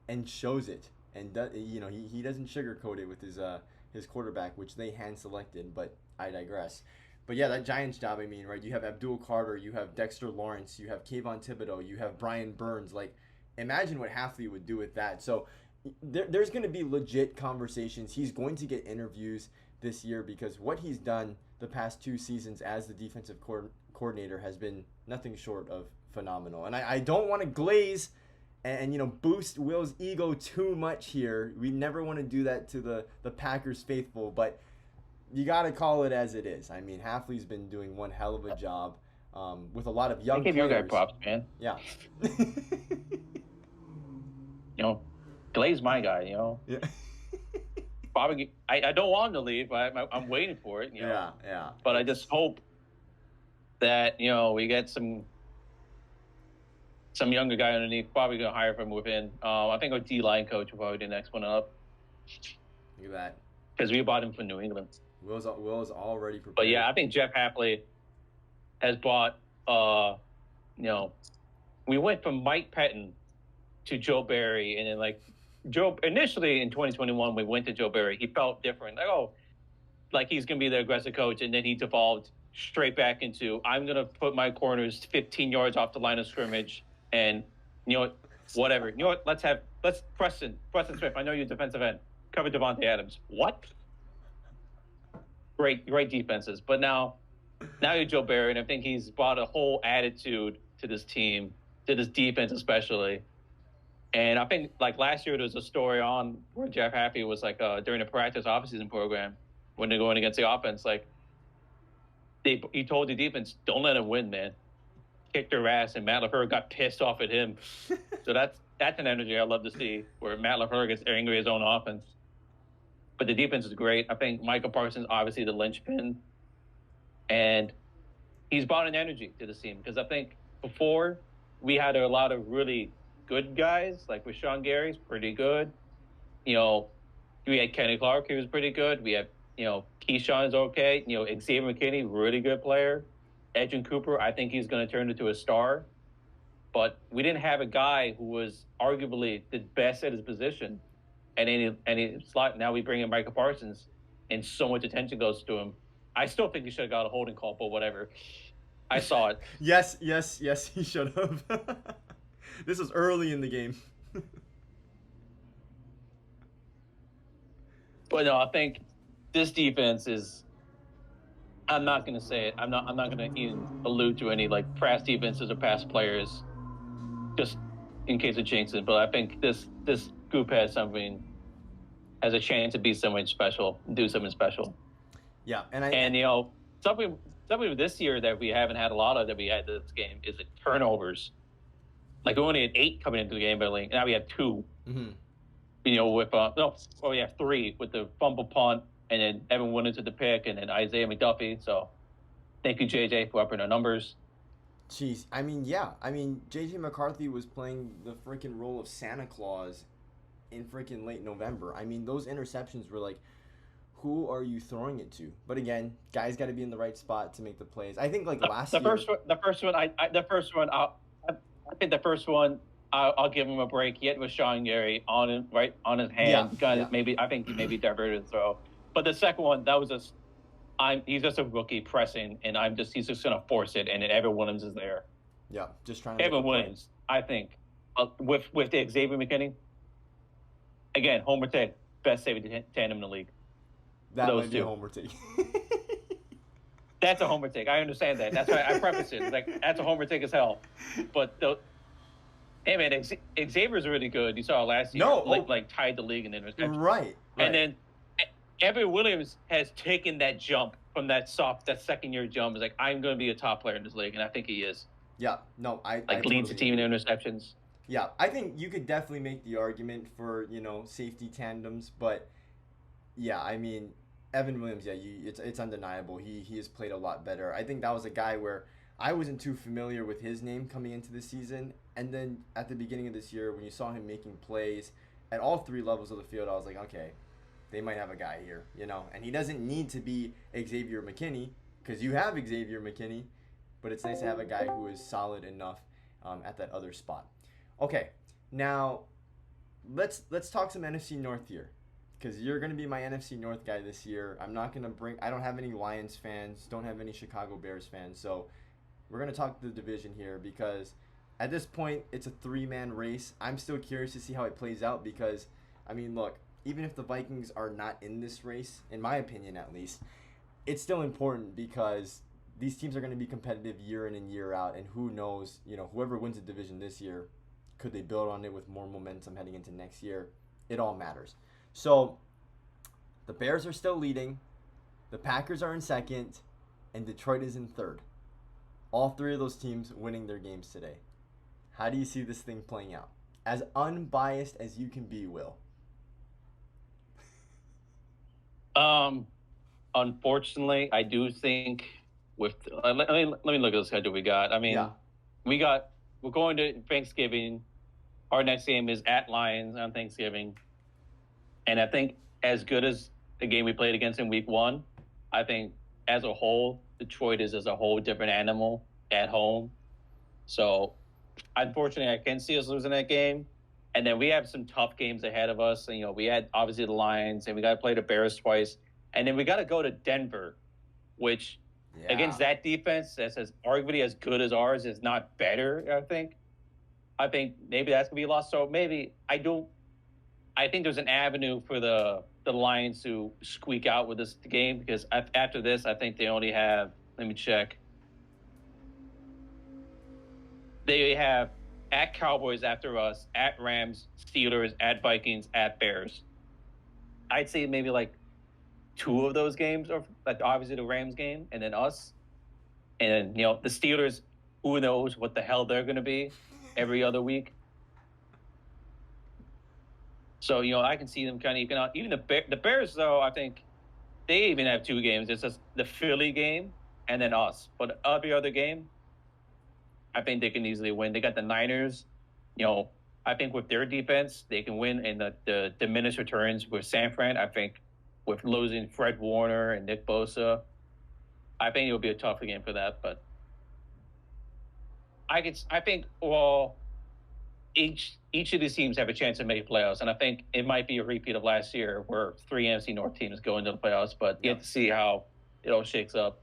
and shows it. And he doesn't sugarcoat it with his quarterback, which they hand selected. But I digress. But yeah, that Giants job, I mean, right? You have Abdul Carter, you have Dexter Lawrence, you have Kayvon Thibodeau, you have Brian Burns. Like, imagine what Hafley would do with that. So there's going to be legit conversations. He's going to get interviews this year because what he's done the past 2 seasons as the defensive coordinator has been nothing short of phenomenal. And I don't want to glaze and boost Will's ego too much here. We never want to do that to the Packers faithful, but you got to call it as it is. I mean, Hafley's been doing one hell of a job with a lot of young players. Give your guy props, man. Yeah. Glaze my guy, Yeah. Probably, I don't want him to leave, but I'm waiting for it. Yeah. But I just hope that we get some younger guy underneath. Probably gonna hire from within. I think our D-line coach will probably be the next one up. Look at that. Because we bought him from New England. Will's already prepared. But yeah, I think Jeff Hafley has bought. We went from Mike Pettin to Joe Barry, and then Joe initially in 2021 we went to Joe Barry. He felt different, he's gonna be the aggressive coach, and then he devolved straight back into I'm gonna put my corners 15 yards off the line of scrimmage, and whatever. Let's Preston Smith. I know you're defensive end. Cover Devontae Adams. What? Great defenses, but now you're Joe Barry, and I think he's brought a whole attitude to this team, to this defense especially. And I think last year there was a story on where Jeff Hafley was during the practice offseason program when they're going against the offense, he told the defense, don't let him win, man. Kick their ass, and Matt LaFleur got pissed off at him. So that's an energy I love to see, where Matt LaFleur gets angry at his own offense. But the defense is great. I think Michael Parsons, obviously the linchpin, and he's brought an energy to the team, because I think before we had a lot of really good guys, like Rashawn Gary's pretty good. We had Kenny Clark, who was pretty good. We have, Keyshawn's okay. Xavier McKinney, really good player. Edgin Cooper, I think he's going to turn into a star. But we didn't have a guy who was arguably the best at his position at any slot. Now we bring in Michael Parsons, and so much attention goes to him. I still think he should have got a holding call, but whatever. I saw it. Yes, he should have. This was early in the game. But no, I think this defense is. I'm not going to say it. I'm not going to even allude to any past defenses or past players. Just in case of jinxes, but I think this group has a chance to be something special, do something special. Yeah, And something this year that we haven't had a lot of that we had this game is the turnovers. Like we only had 8 coming into the game, but like, now we have 2. mm-hmm. With we have 3 with the fumble punt, and then Evan Williams with the pick, and then Isaiah McDuffie. So thank you, JJ, for upping our numbers. Jeez, I mean, yeah, I mean, JJ McCarthy was playing the freaking role of Santa Claus in freaking late November. I mean, those interceptions were like, who are you throwing it to? But again, guys got to be in the right spot to make the plays. I think like last year, the first one, I think the first one, I'll give him a break. He had Rashawn Gary on his hand. Yeah. Maybe I think he maybe diverted the throw. But the second one, that was just he's just a rookie pressing, and he's just gonna force it, and then Evan Williams is there. Yeah, just trying to. Evan Williams, I think, with the Xavier McKinney, again, homer take, best safety tandem in the league. That might be a homer take. That's a homer take. I understand that. That's why I preface it. It's like that's a homer take as hell. But hey man, Xavier's really good. You saw it last year. Like tied the league in interceptions. Right. And then Evan Williams has taken that jump from that second year jump. It's like I'm going to be a top player in this league, and I think he is. Yeah. No, I leads the team in interceptions. Yeah, I think you could definitely make the argument for safety tandems, but yeah, I mean Evan Williams, it's undeniable. He has played a lot better. I think that was a guy where I wasn't too familiar with his name coming into the season, and then at the beginning of this year, when you saw him making plays at all 3 levels of the field, I was like, okay, they might have a guy here, and he doesn't need to be Xavier McKinney because you have Xavier McKinney, but it's nice to have a guy who is solid enough at that other spot. Okay, now let's talk some NFC North here. Because you're going to be my NFC North guy this year. I don't have any Lions fans, don't have any Chicago Bears fans. So we're going to talk the division here because at this point, it's a 3-man race. I'm still curious to see how it plays out because, I mean, look, even if the Vikings are not in this race, in my opinion at least, it's still important because these teams are going to be competitive year in and year out. And who knows, whoever wins the division this year, could they build on it with more momentum heading into next year? It all matters. So, the Bears are still leading, the Packers are in second, and Detroit is in third. All 3 of those teams winning their games today. How do you see this thing playing out? As unbiased as you can be, Will. Unfortunately, I do think let me look at the schedule we got. I mean, we're going to Thanksgiving. Our next game is at Lions on Thanksgiving. And I think as good as the game we played against in week 1, I think as a whole, Detroit is as a whole different animal at home. So unfortunately, I can see us losing that game. And then we have some tough games ahead of us. And, we had obviously the Lions, and we got to play the Bears twice. And then we got to go to Denver, which against that defense that's arguably as good as ours is not better, I think. I think maybe that's going to be lost. So maybe I think there's an avenue for the Lions to squeak out with this game because after this, I think they only have, let me check. They have at Cowboys after us, at Rams, Steelers, at Vikings, at Bears. I'd say maybe like 2 of those games are like obviously the Rams game and then us. And, the Steelers, who knows what the hell they're going to be every other week. So, I can see them kind of even out. Even the Bears, though, I think they even have 2 games. It's just the Philly game and then us. But every other game, I think they can easily win. They got the Niners. I think with their defense, they can win. And the diminished returns with San Fran, I think with losing Fred Warner and Nick Bosa, I think it'll be a tougher game for that. But I think, each of these teams have a chance to make playoffs, and I think it might be a repeat of last year where 3 NFC North teams go into the playoffs, but you have to see how it all shakes up.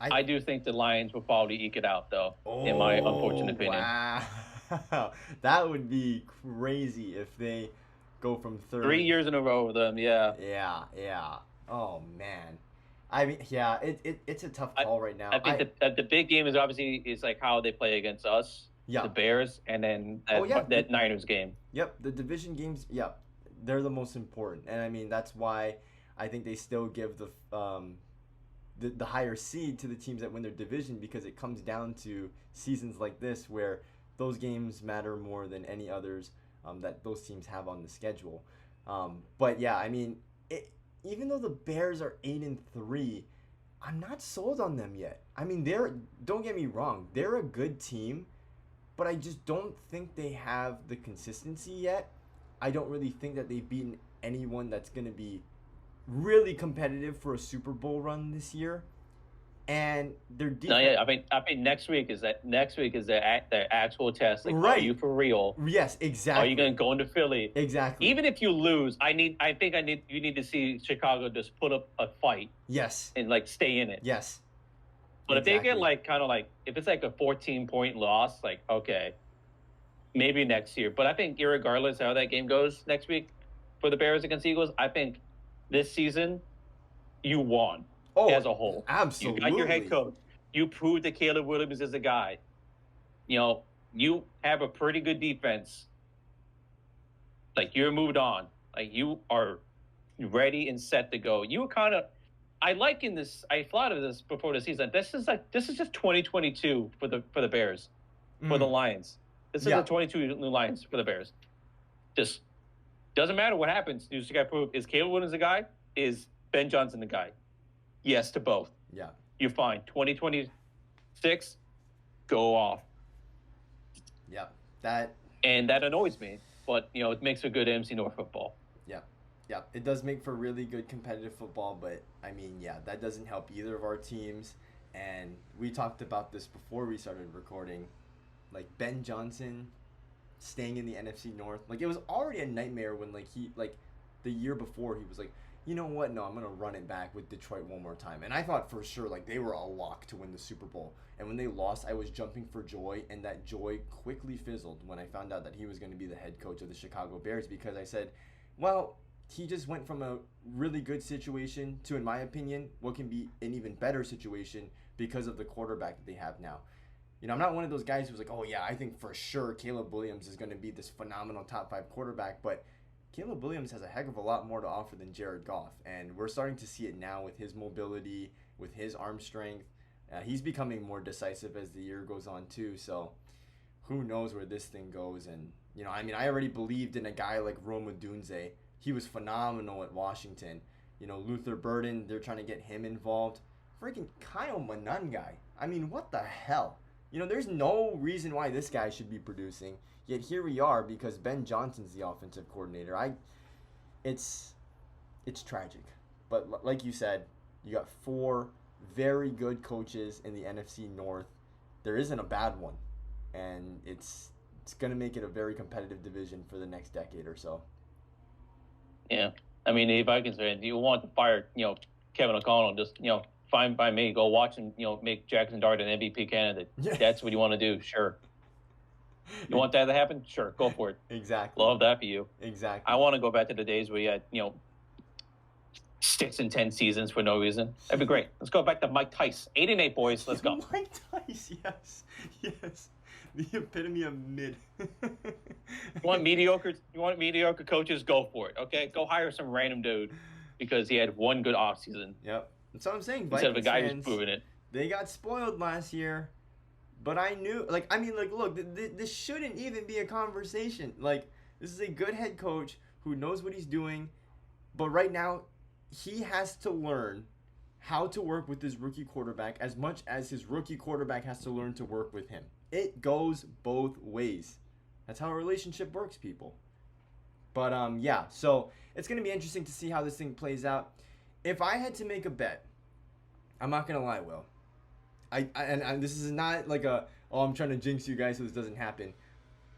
I do think the Lions will probably eke it out, though, in my unfortunate opinion. Wow. That would be crazy if they go from 3 years in a row with them, yeah. Yeah. Oh, man. I mean, yeah, it's a tough call right now. I think the big game is obviously like how they play against us. the Yeah. Bears, and then Oh yeah. that Niners game. Yep. The division games. Yeah, they're the most important, and I mean that's why I think they still give the higher seed to the teams that win their division because it comes down to seasons like this where those games matter more than any others that those teams have on the schedule. But yeah, I mean, even though the Bears are 8-3, I'm not sold on them yet. I mean, don't get me wrong, they're a good team, but I just don't think they have the consistency yet. I don't really think that they've beaten anyone that's going to be really competitive for a Super Bowl run this year. And their No, defense. yeah, I mean next week is the actual test. Like, are you Right. for real? Yes, Are you going exactly. to go into Philly? Exactly. Even if you lose, you need to see Chicago just put up a fight Yes. and like stay in it. Yes. But if they get Exactly. like kind of like if it's like a 14-point loss, like okay, maybe next year. But I think irregardless how that game goes next week for the Bears against Eagles, I think this season you won Oh, as a whole. You got your head absolutely. coach. You proved that Caleb Williams is a guy. You know, you have a pretty good defense. Like you're moved on. Like you are ready and set to go. You were kind of I liken this. I thought of this before the season. This is just 2022 for the Bears, for the Mm. Lions. This is the Yeah. 22 new Lions for the Bears. Just doesn't matter what happens. You just got to prove is Caleb Williams the guy? Is Ben Johnson the guy? Yes to both. Yeah. You're fine. 2026, go off, Yeah. That. and that annoys me. But it makes for good MC North football. Yeah. Yeah. It does make for really good competitive football, but I mean, yeah, that doesn't help either of our teams. And we talked about this before we started recording. Like Ben Johnson staying in the NFC North. Like it was already a nightmare when the year before he was like, you know what? No, I'm gonna run it back with Detroit one more time. And I thought for sure like they were a lock to win the Super Bowl. And when they lost, I was jumping for joy, and that joy quickly fizzled when I found out that he was going to be the head coach of the Chicago Bears because I said, well, he just went from a really good situation to, in my opinion, what can be an even better situation because of the quarterback that they have now. I'm not one of those guys who's like, oh yeah, I think for sure Caleb Williams is going to be this phenomenal top five quarterback, but Caleb Williams has a heck of a lot more to offer than Jared Goff, and we're starting to see it now with his mobility, with his arm strength. He's becoming more decisive as the year goes on too. So who knows where this thing goes? And I mean, I already believed in a guy like Rome Odunze. He was phenomenal at Washington. Luther Burden, they're trying to get him involved. Freaking Kyle Monangai. I mean, what the hell? There's no reason why this guy should be producing. Yet here we are because Ben Johnson's the offensive coordinator. It's it's tragic. But like you said, you got four very good coaches in the NFC North. There isn't a bad one, and it's gonna make it a very competitive division for the next decade or so. Yeah, I mean, the Vikings fan, you want to fire, Kevin O'Connell, just fine by me. Go watch and make Jackson Dart an MVP candidate. Yeah. That's what you want to do. Sure. You want that to happen? Sure, go for it. Exactly. Love that for you. Exactly. I want to go back to the days where you had 6 and 10 seasons for no reason. That'd be great. Let's go back to Mike Tice. 8-8 boys. Let's go. Mike Tice, yes, yes, the epitome of mid. You want mediocre coaches? Go for it. Okay, go hire some random dude because he had one good offseason Yep, that's what I'm saying. instead of a Vikings guy who's fans, proving it. they got spoiled last year, but I knew, look, this shouldn't even be a conversation. Like, this is a good head coach who knows what he's doing, but right now, he has to learn how to work with his rookie quarterback as much as his rookie quarterback has to learn to work with him. It goes both ways. That's how a relationship works, people. But yeah, so it's gonna be interesting to see how this thing plays out. If I had to make a bet, I'm not gonna lie, Will. And this is not like I'm trying to jinx you guys so this doesn't happen.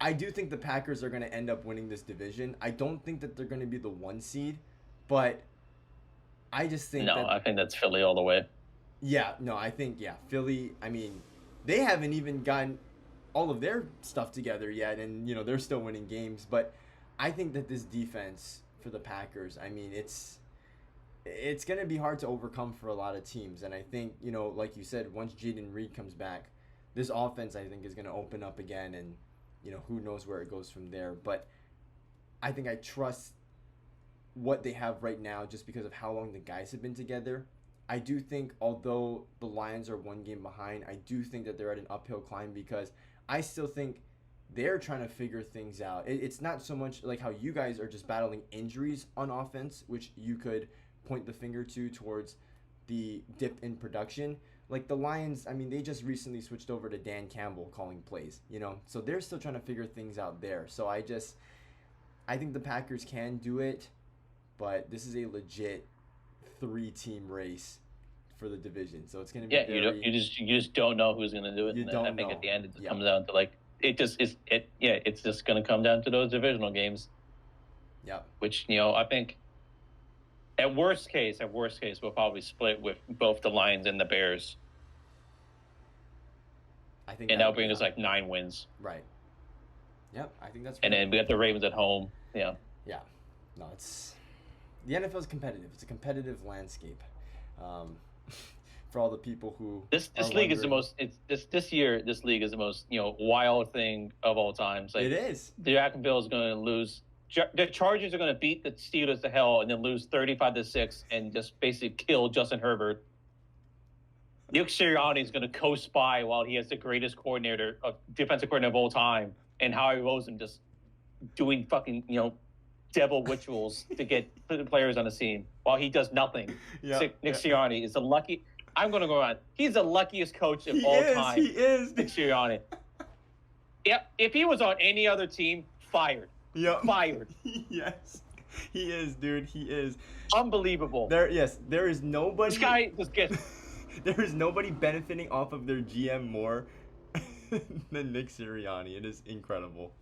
I do think the Packers are gonna end up winning this division. I don't think that they're gonna be the 1 seed, but I just think No, that I think that's Philly all the way. yeah, no, I think yeah, Philly. I mean, they haven't even gotten all of their stuff together yet, and they're still winning games. But I think that this defense for the Packers, I mean, it's gonna be hard to overcome for a lot of teams. And I think like you said, once Jaden Reed comes back, this offense, I think, is going to open up again, and who knows where it goes from there. But I think I trust what they have right now just because of how long the guys have been together. I do think, although the Lions are 1 game behind, I do think that they're at an uphill climb because I still think they're trying to figure things out. It's not so much like how you guys are just battling injuries on offense, which you could point the finger to towards the dip in production. Like the Lions, I mean, they just recently switched over to Dan Campbell calling plays, so they're still trying to figure things out there. So I think the Packers can do it, but this is a legit 3-team race for the division. So it's going to be you just don't know who's going to do it. I think at the end it just comes down to it's just going to come down to those divisional games. Yeah. Which, I think at worst case, we'll probably split with both the Lions and the Bears. I think that'll bring us like 9 wins. Right. Yep, I think that's right. And then we got the Ravens at home. Yeah. Yeah. No, the NFL is competitive. It's a competitive landscape. For all the people who this league is the most. This year. This league is the most wild thing of all time. Like, it is. The Jacksonville is going to lose. The Chargers are going to beat the Steelers to hell and then lose 35-6 and just basically kill Justin Herbert. Nick Sirianni is going to co-spy while he has the greatest defensive coordinator of all time, and Howie Roseman just doing fucking devil rituals to get the players on the scene while he does nothing. Nick Sirianni is I'm going to go on. He's the luckiest coach of all time. He is. Nick Sirianni. If he was on any other team, fired. Yep. Fired. Yes. He is, dude. He is. Unbelievable. There is nobody. This guy just gets. There is nobody benefiting off of their GM more than Nick Sirianni. It is incredible.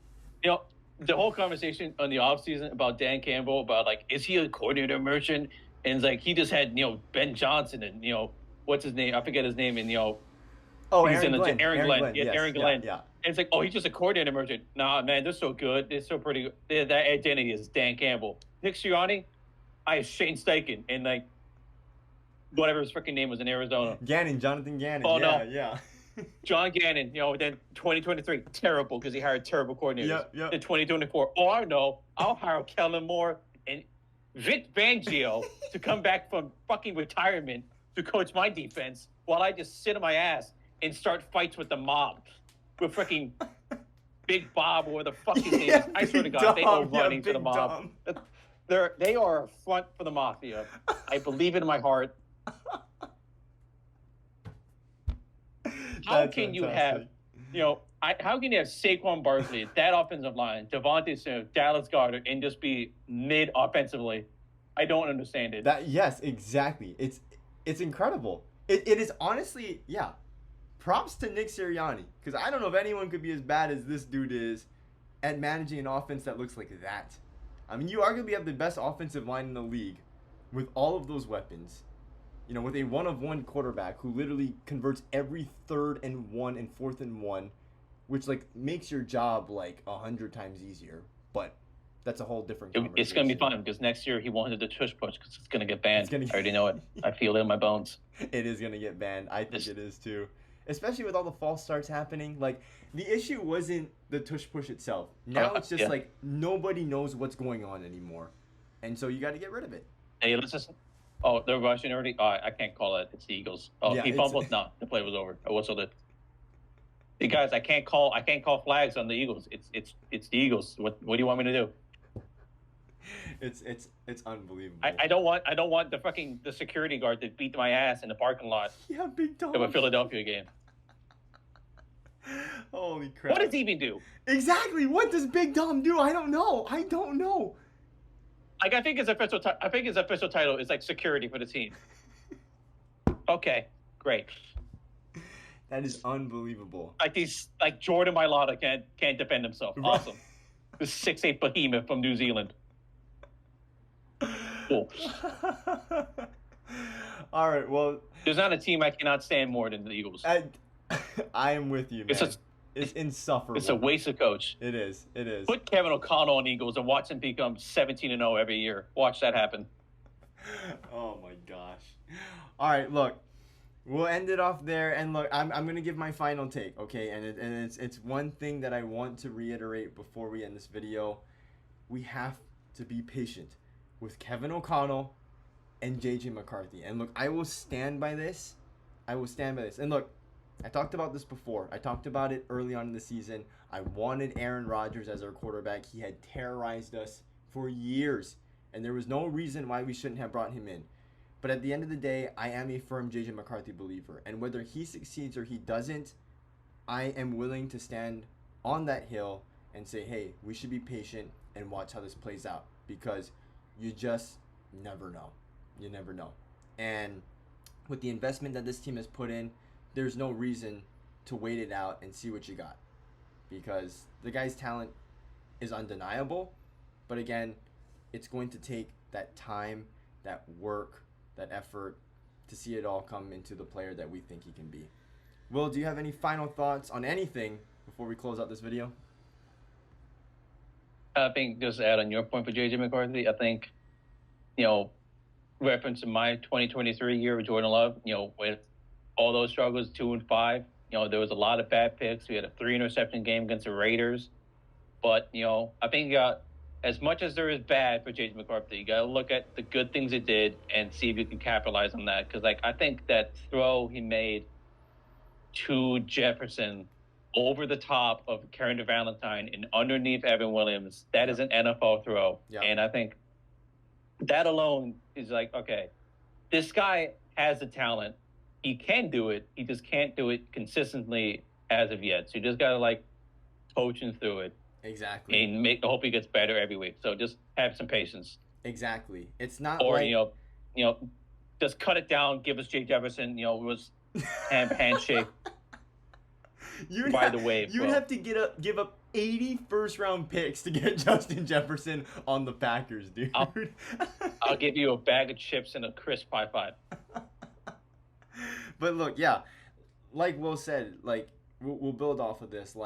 The whole conversation on the offseason about Dan Campbell, about like, is he a coordinator merchant? And it's like he just had Ben Johnson and what's his name? I forget his name. And Aaron Glenn. Aaron Glenn. Yes, Aaron Glenn. Yeah. And it's like, oh, he's just a coordinator merchant. Nah, man, they're so good. They're so pretty good. That identity is Dan Campbell. Nick Sirianni, I have Shane Steichen and like whatever his freaking name was in Arizona. Jonathan Gannon. Oh, yeah, no. Yeah. John Gannon, then 2023, terrible because he hired terrible coordinators. Yep. In 2024, I know, I'll hire Kellen Moore and Vic Fangio to come back from fucking retirement to coach my defense while I just sit on my ass and start fights with the mob. With freaking Big Bob or the fucking name is. I swear to God, they are running for the mob. They are a front for the mafia. I believe it in my heart. How can you have Saquon Barkley, that offensive line, Devontae Smith, Dallas Goedert, and just be mid offensively? I don't understand it. Yes, exactly. It's incredible. It is honestly, yeah. Props to Nick Sirianni, because I don't know if anyone could be as bad as this dude is at managing an offense that looks like that. I mean, you arguably have the best offensive line in the league with all of those weapons. With a 1-of-1 quarterback who literally converts every 3rd and 1 and 4th and 1, which like makes your job like 100 times easier. But that's a whole different conversation. It's going to be fun because next year he won't hit the tush push because it's going to get banned. I already know it. I feel it in my bones. It is going to get banned. I think it is too. Especially with all the false starts happening. Like, the issue wasn't the tush push itself. Now it's just like nobody knows what's going on anymore. And so you got to get rid of it. Hey, let's just... Oh, they're rushing already? Oh, I can't call it. It's the Eagles. Oh, he fumbled? No, the play was over. I whistled it. Hey, guys, I can't call flags on the Eagles. It's the Eagles. What do you want me to do? It's unbelievable. I don't want the security guard to beat my ass in the parking lot. Yeah, Big Dom. Of a Philadelphia game. Holy crap! What does he even do? Exactly. What does Big Dom do? I don't know. Like, I think his official title is like security for the team. Okay, great. That is unbelievable. Like Jordan Mailata can't defend himself. Right. Awesome. The 6'8" behemoth from New Zealand. Cool. All right. Well, there's not a team I cannot stand more than the Eagles. I am with you, man. It's insufferable. It's a waste of coach. It is. Put Kevin O'Connell on Eagles and watch him become 17-0 every year. Watch that happen. Oh my gosh. All right, look. We'll end it off there. And look, I'm gonna give my final take, okay? And it's one thing that I want to reiterate before we end this video. We have to be patient with Kevin O'Connell and JJ McCarthy. And look, I will stand by this. I will stand by this. And look, I talked about this before. I talked about it early on in the season. I wanted Aaron Rodgers as our quarterback. He had terrorized us for years, and there was no reason why we shouldn't have brought him in. But at the end of the day, I am a firm JJ McCarthy believer. And whether he succeeds or he doesn't, I am willing to stand on that hill and say, hey, we should be patient and watch how this plays out, because you just never know. You never know. And with the investment that this team has put in, there's no reason to wait it out and see what you got, because the guy's talent is undeniable. But again, it's going to take that time, that work, that effort to see it all come into the player that we think he can be. Will, do you have any final thoughts on anything before we close out this video? I think just to add on your point for JJ McCarthy, I think, reference to my 2023 year with Jordan Love, with all those struggles, 2-5, there was a lot of bad picks. We had a 3-interception game against the Raiders. But, I think as much as there is bad for JJ McCarthy, you got to look at the good things he did and see if you can capitalize on that. Because, I think that throw he made to Jefferson over the top of Karen Valentine and underneath Evan Williams, that is an NFL throw. Yeah. And I think that alone is okay, this guy has the talent. He can do it. He just can't do it consistently as of yet. So you just got to coach him through it. Exactly. And hope he gets better every week. So just have some patience. Exactly. It's not or just cut it down. Give us Jay Jefferson. It was handshake. By the way, you'd have to give up 80 first-round picks to get Justin Jefferson on the Packers, dude. I'll give you a bag of chips and a crisp high five. But look, yeah, like Will said, we'll build off of this.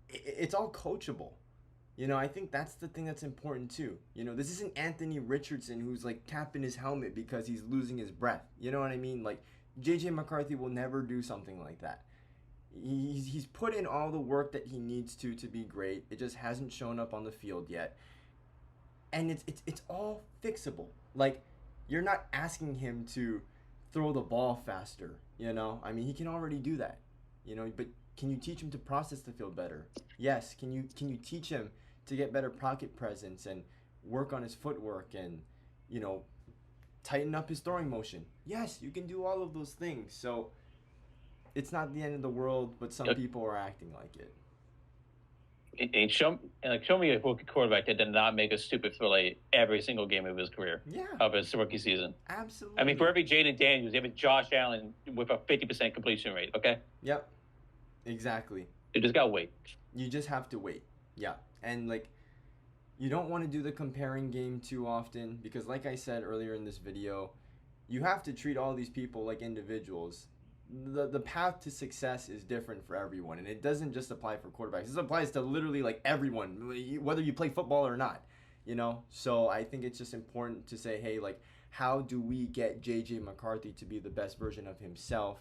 It's all coachable. I think that's the thing that's important too. This isn't Anthony Richardson who's tapping his helmet because he's losing his breath. You know what I mean? JJ McCarthy will never do something like that. He's put in all the work that he needs to be great. It just hasn't shown up on the field yet. And it's all fixable. You're not asking him to throw the ball faster, I mean, he can already do that, but can you teach him to process the field better? Yes. Can you teach him to get better pocket presence and work on his footwork and, tighten up his throwing motion? Yes, you can do all of those things. So it's not the end of the world, but some people are acting like it. And show me a rookie quarterback that did not make a stupid throw every single game of his career. Yeah. Of his rookie season. Absolutely. I mean, for every Jaden Daniels, you have a Josh Allen with a 50% completion rate, okay? Yep. Exactly. You just got to wait. You just have to wait. Yeah. And, you don't want to do the comparing game too often because, like I said earlier in this video, you have to treat all these people like individuals. The path to success is different for everyone, and it doesn't just apply for quarterbacks. This applies to literally everyone, whether you play football or not, So I think it's just important to say, hey, how do we get JJ McCarthy to be the best version of himself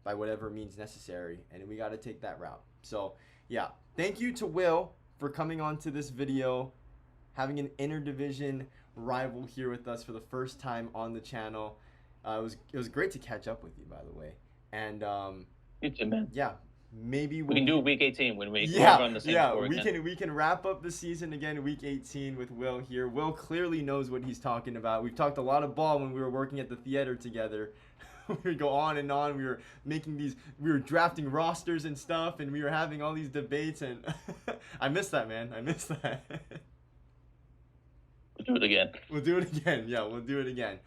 by whatever means necessary, and we got to take that route. So yeah, thank you to Will for coming on to this video, having an interdivision rival here with us for the first time on the channel. It was great to catch up with you, by the way. And you too, man. Yeah, maybe we can do week 18 when we run the same score again. We can wrap up the season again week 18 with Will here. Will clearly knows what he's talking about. We've talked a lot of ball when we were working at the theater together. We would go on and on. We were drafting rosters and stuff, and we were having all these debates, and I miss that, man. I miss that. We'll do it again. We'll do it again. Yeah, we'll do it again.